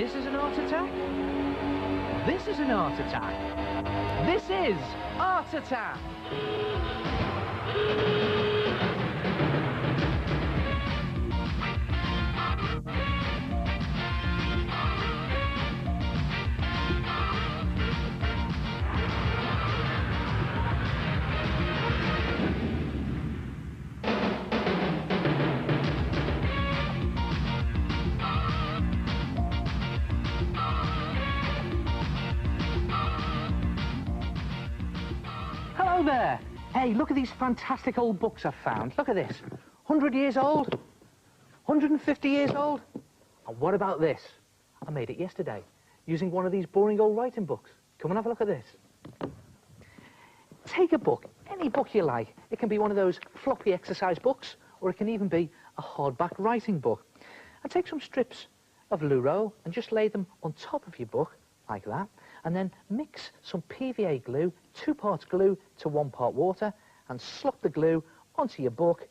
This is an art attack. This is an art attack. This is Art Attack. Hello there. Hey, look at these fantastic old books I've found. Look at this. 100 years old, 150 years old. And what about this? I made it yesterday using one of these boring old writing books. Come and have a look at this. Take a book, any book you like. It can be one of those floppy exercise books, or it can even be a hardback writing book. And take some strips of Luro and just lay them on top of your book, like that. And then mix some PVA glue, 2 parts glue to 1 part water, and slop the glue onto your book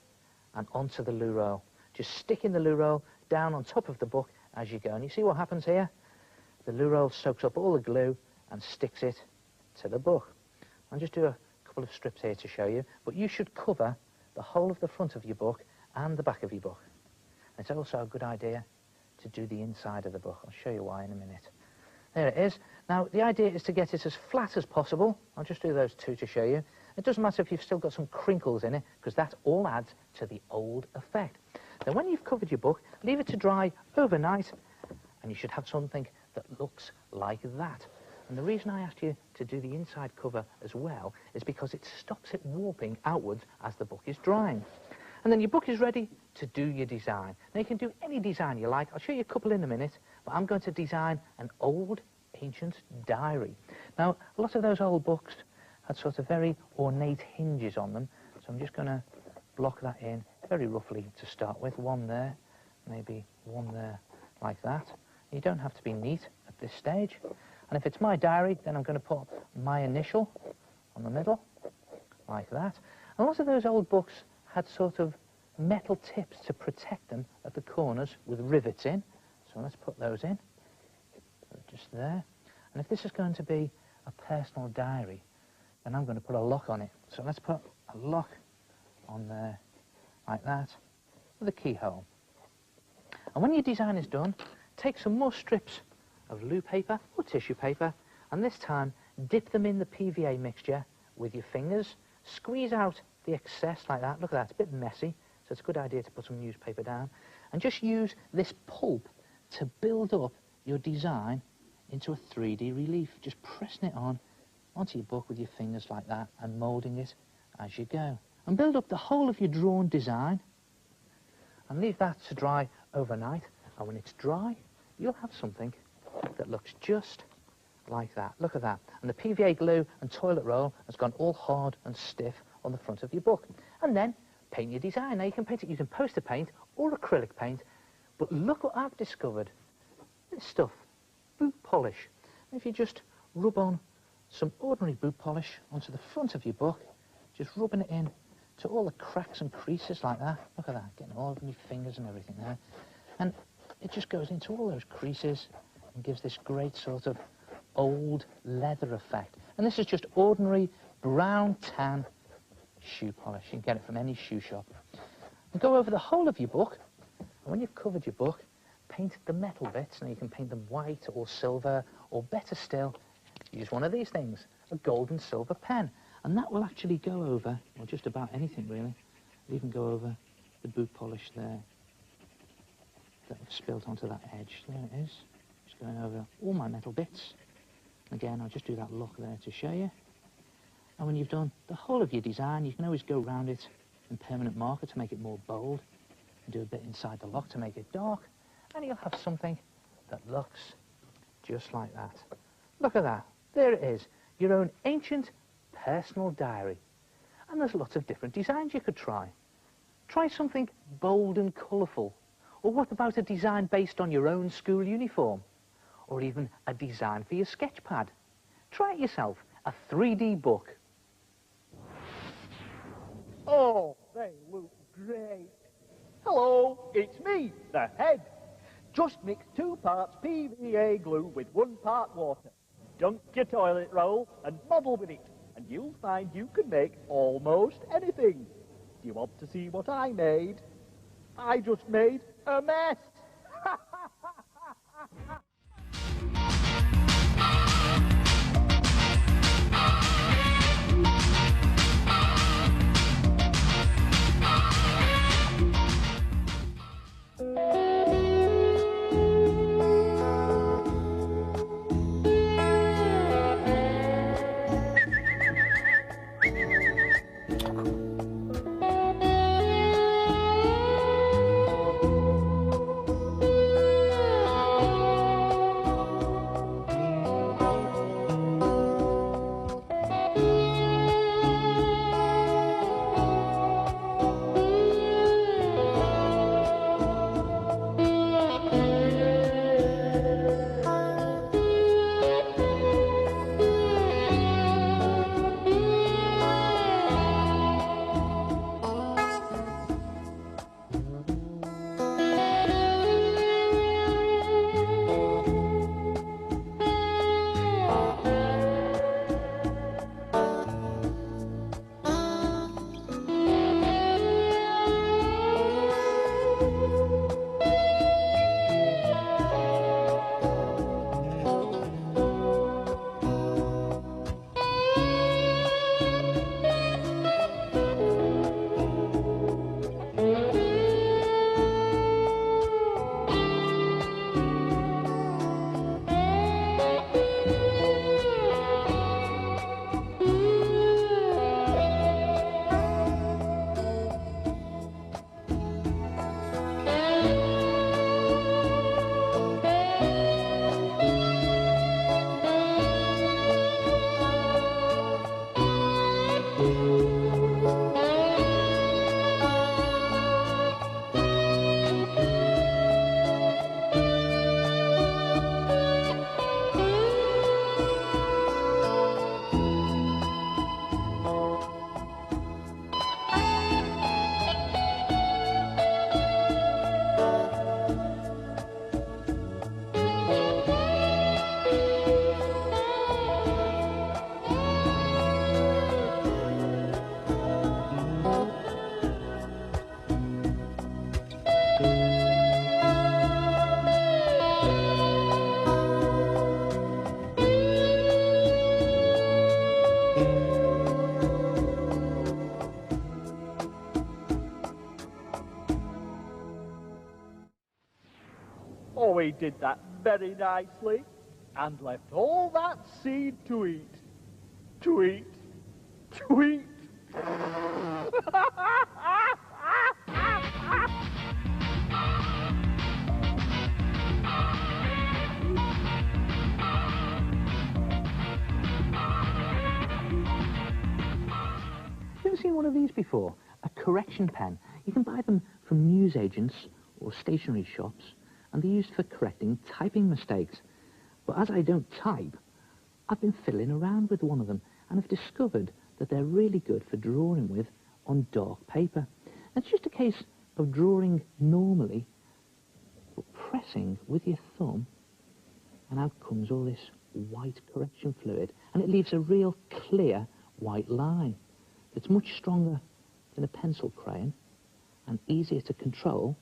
and onto the Luro. Just sticking the Luro down on top of the book as you go. And you see what happens here? The Luro soaks up all the glue and sticks it to the book. I'll just do a couple of strips here to show you, but you should cover the whole of the front of your book and the back of your book. And it's also a good idea to do the inside of the book. I'll show you why in a minute. There it is. Now, the idea is to get it as flat as possible. I'll just do those 2 to show you. It doesn't matter if you've still got some crinkles in it, because that all adds to the old effect. Then when you've covered your book, leave it to dry overnight, and you should have something that looks like that. And the reason I asked you to do the inside cover as well is because it stops it warping outwards as the book is drying. And then your book is ready to do your design. Now, you can do any design you like. I'll show you a couple in a minute, but I'm going to design an old, ancient diary. Now, a lot of those old books had sort of very ornate hinges on them, so I'm just going to block that in very roughly to start with. 1 there, maybe 1 there, like that. You don't have to be neat at this stage. And if it's my diary, then I'm going to put my initial on the middle, like that. And a lot of those old books had sort of metal tips to protect them at the corners with rivets in. So let's put those in, just there. And if this is going to be a personal diary, then I'm going to put a lock on it. So let's put a lock on there, like that, with a keyhole. And when your design is done, take some more strips of loo paper or tissue paper, and this time dip them in the PVA mixture with your fingers, squeeze out the excess like that. Look at that, it's a bit messy, so it's a good idea to put some newspaper down, and just use this pulp to build up your design into a 3D relief, just pressing it onto your book with your fingers like that and moulding it as you go. And build up the whole of your drawn design and leave that to dry overnight, and when it's dry, you'll have something that looks just like that. Look at that. And the PVA glue and toilet roll has gone all hard and stiff on the front of your book. And then paint your design. Now, you can paint it using poster paint or acrylic paint, but look what I've discovered. This stuff, boot polish. And if you just rub on some ordinary boot polish onto the front of your book, just rubbing it in to all the cracks and creases like that. Look at that, getting all over my fingers and everything there. And it just goes into all those creases and gives this great sort of old leather effect. And this is just ordinary brown tan shoe polish. You can get it from any shoe shop. And go over the whole of your book, and when you've covered your book, paint the metal bits. Now, you can paint them white or silver, or better still, use one of these things, a gold and silver pen. And that will actually go over, or just about anything really. It'll even go over the boot polish there that I've spilt onto that edge. There it is. Just going over all my metal bits. Again, I'll just do that lock there to show you. And when you've done the whole of your design, you can always go around it in permanent marker to make it more bold, and do a bit inside the lock to make it dark, and you'll have something that looks just like that. Look at that. There it is. Your own ancient personal diary. And there's lots of different designs you could try. Try something bold and colourful. Or what about a design based on your own school uniform? Or even a design for your sketch pad. Try it yourself. A 3D book. Oh, they look great. Hello, it's me, the head. Just mix 2 parts PVA glue with 1 part water. Dunk your toilet roll and model with it, and you'll find you can make almost anything. Do you want to see what I made? I just made a mess. Oh, he did that very nicely and left all that seed to eat. To eat. To eat. You ever seen one of these before? A correction pen. You can buy them from newsagents or stationery shops, and they're used for correcting typing mistakes. But as I don't type, I've been fiddling around with one of them and have discovered that they're really good for drawing with on dark paper. And it's just a case of drawing normally, but pressing with your thumb, and out comes all this white correction fluid, and it leaves a real clear white line that's much stronger than a pencil crayon and easier to control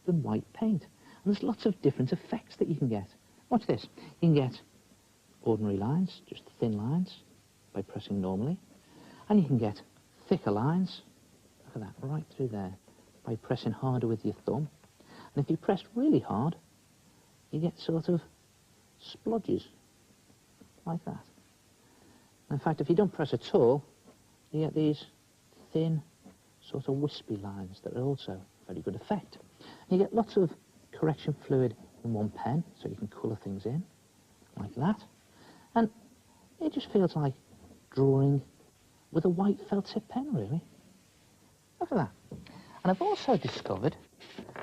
than white paint. And there's lots of different effects that you can get. Watch this. You can get ordinary lines, just thin lines, by pressing normally. And you can get thicker lines, look at that, right through there, by pressing harder with your thumb. And if you press really hard, you get sort of splodges, like that. In fact, if you don't press at all, you get these thin, sort of wispy lines that are also a very good effect. And you get lots of correction fluid in one pen, so you can colour things in, like that. And it just feels like drawing with a white felt tip pen, really. Look at that. And I've also discovered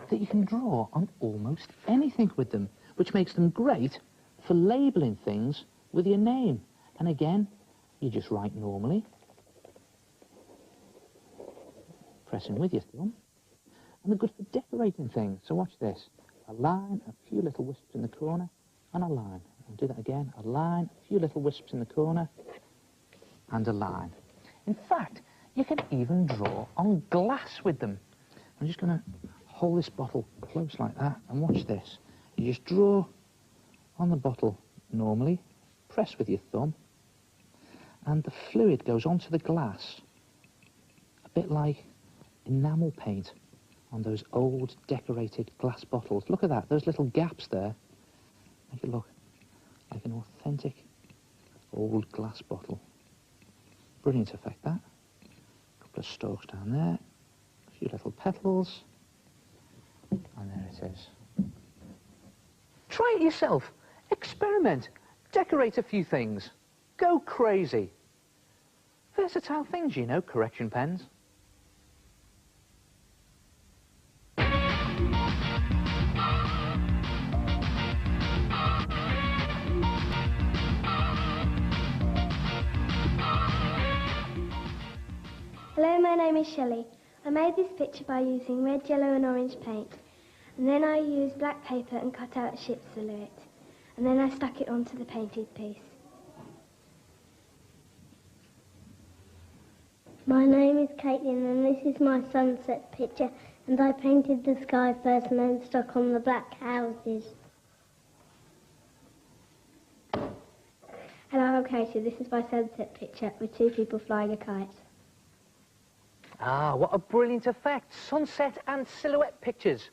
that you can draw on almost anything with them, which makes them great for labelling things with your name. And again, you just write normally, pressing with your thumb, and they're good for decorating things. So watch this. a line, a few little wisps in the corner, and a line. I'll do that again, a line, a few little wisps in the corner, and a line. In fact, you can even draw on glass with them. I'm just going to hold this bottle close like that, and watch this. You just draw on the bottle normally, press with your thumb, and the fluid goes onto the glass, a bit like enamel paint on those old decorated glass bottles. Look at that, those little gaps there make it look like an authentic old glass bottle. Brilliant effect, that. A couple of stalks down there, a few little petals, and there it is. Try it yourself. Experiment. Decorate a few things. Go crazy. Versatile things, you know, correction pens. Hello, my name is Shelley. I made this picture by using red, yellow and orange paint. And then I used black paper and cut out a ship's silhouette. And then I stuck it onto the painted piece. My name is Caitlin and this is my sunset picture, and I painted the sky first and then stuck on the black houses. Hello, I'm Katie. This is my sunset picture with two people flying a kite. Ah, what a brilliant effect. Sunset and silhouette pictures.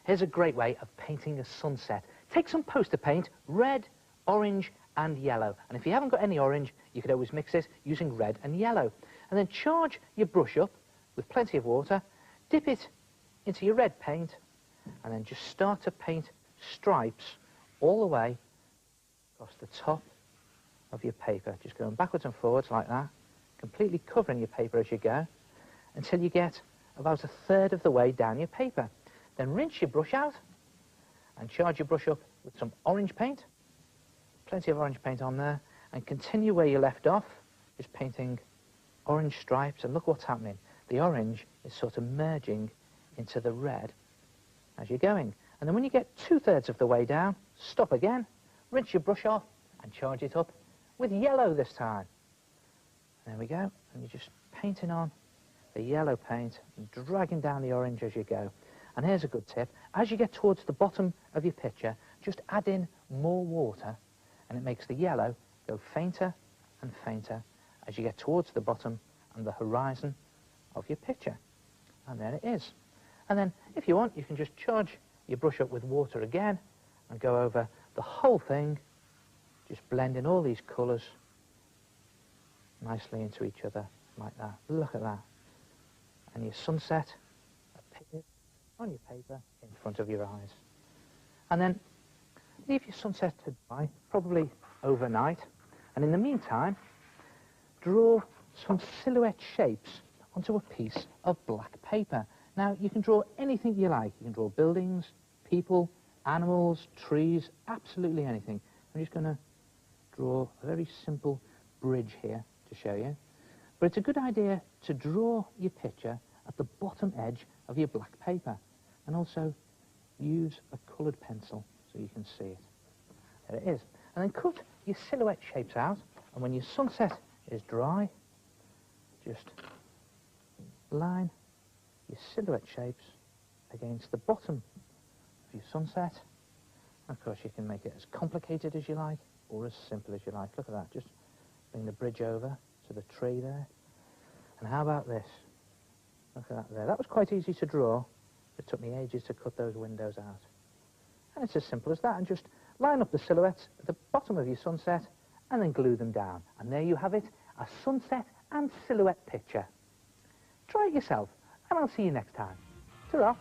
Here's a great way of painting a sunset. Take some poster paint, red, orange and yellow. And if you haven't got any orange, you could always mix it using red and yellow. And then charge your brush up with plenty of water, dip it into your red paint, and then just start to paint stripes all the way across the top of your paper. Just going backwards and forwards like that, completely covering your paper as you go, until you get about a third of the way down your paper. Then rinse your brush out and charge your brush up with some orange paint, plenty of orange paint on there, and continue where you left off, just painting orange stripes, and look what's happening. The orange is sort of merging into the red as you're going. And then when you get 2/3 of the way down, stop again, rinse your brush off and charge it up with yellow this time. There we go, and you're just painting on the yellow paint and dragging down the orange as you go. And here's a good tip. As you get towards the bottom of your picture, just add in more water, and it makes the yellow go fainter and fainter as you get towards the bottom and the horizon of your picture. And there it is. And then, if you want, you can just charge your brush up with water again and go over the whole thing, just blending all these colours nicely into each other like that. Look at that. And your sunset appears on your paper in front of your eyes. And then leave your sunset to dry, probably overnight. And in the meantime, draw some silhouette shapes onto a piece of black paper. Now, you can draw anything you like. You can draw buildings, people, animals, trees, absolutely anything. I'm just going to draw a very simple bridge here to show you. But it's a good idea to draw your picture at the bottom edge of your black paper, and also use a coloured pencil so you can see it. There it is. And then cut your silhouette shapes out, and when your sunset is dry, just line your silhouette shapes against the bottom of your sunset. Of course, you can make it as complicated as you like, or as simple as you like. Look at that. Just bring the bridge over to the tree there. And how about this? Look at that there. That was quite easy to draw. It took me ages to cut those windows out. And it's as simple as that. And just line up the silhouettes at the bottom of your sunset and then glue them down. And there you have it, a sunset and silhouette picture. Try it yourself, and I'll see you next time. Ta-ra.